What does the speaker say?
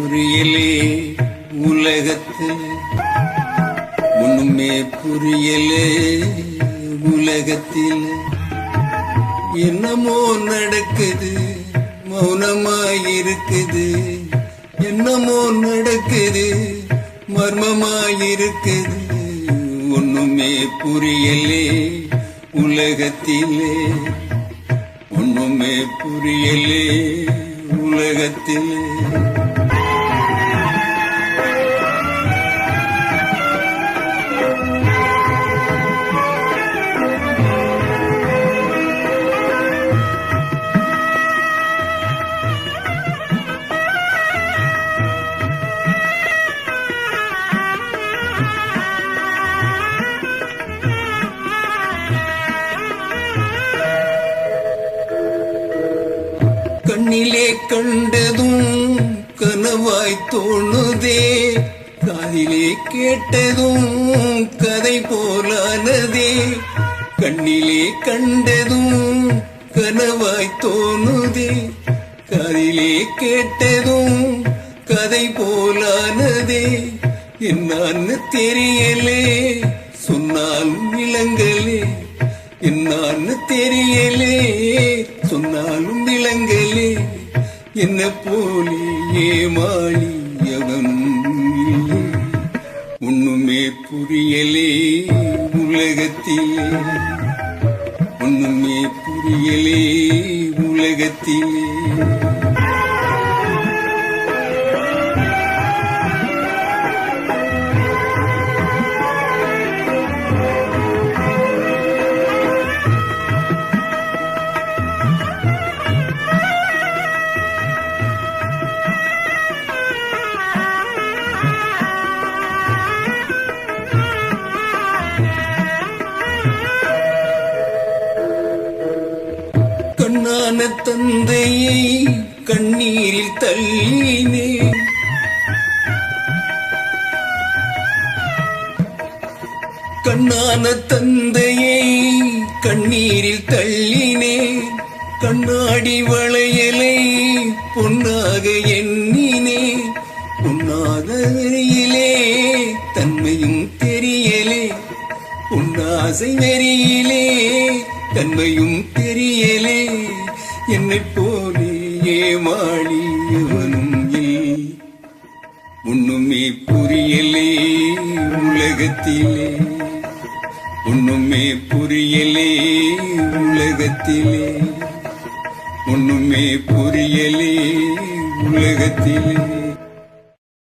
புரியலே உலகத்தில், ஒண்ணுமே புரியலே உலகத்தில். என்னமோ நடக்குது மௌனமாயிருக்குது, என்னமோ நடக்குது மர்மமாயிருக்குது. ஒண்ணுமே புரியலே உலகத்திலே, ஒண்ணுமே புரியலே உலகத்திலே. கண்ணிலே கண்டதும் கனவாய் தோணுதே, காதிலே கேட்டதும் கதை போலானதே. கண்ணிலே கண்டதும் கனவாய் தோணுதே, காதிலே கேட்டதும் கதை போலானதே. என்னான்னு தெரியலே சொன்னாலும் விளங்கலே, என்னான்னு தெரியலே சொன்னாலும் விளங்கலே. என்ன போலே ஏமாளி எவனும், ஒண்ணுமே புரியலே உலகத்திலே, ஒண்ணுமே புரியலே உலகத்திலே. கண்ணான தந்தையை கண்ணீரில் தள்ளினே, கண்ணான தந்தையை கண்ணீரில் தள்ளினே. கண்ணாடி வளையலை பொன்னாக எண்ணினே, பொன்னாக வெறியிலே தன்மையும் தெரியலே, பொன்னாசை வெறியிலே தன்மையும் தெரியலே. என்னை போலே ஏமாளி எவனும் இல்லை, ஒண்ணுமே புரியலே உலகத்திலே, ஒண்ணுமே புரியலே உலகத்திலே, ஒண்ணுமே புரியலே உலகத்திலே.